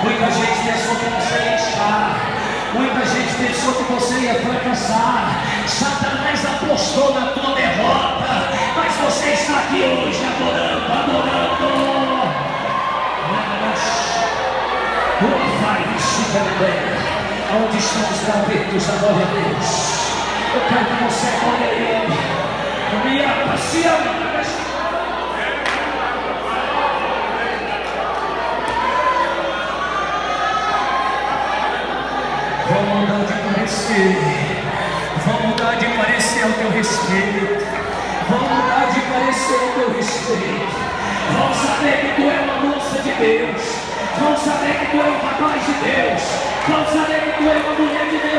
Muita gente pensou que você ia inchar. Muita gente pensou que você ia fracassar. Satanás apostou na tua derrota. Mas você está aqui hoje adorando, adorando. Onde estão os gavetos? Adore a Deus. Eu quero que você adore a Ele. Me apaixona. Vão mudar de parecer. Vão mudar de parecer ao teu respeito. Vão mudar de parecer ao teu respeito. Vão saber que tu é uma moça de Deus. Vão saber que tu é um rapaz de Deus. Vão saber que tu é uma mulher de Deus.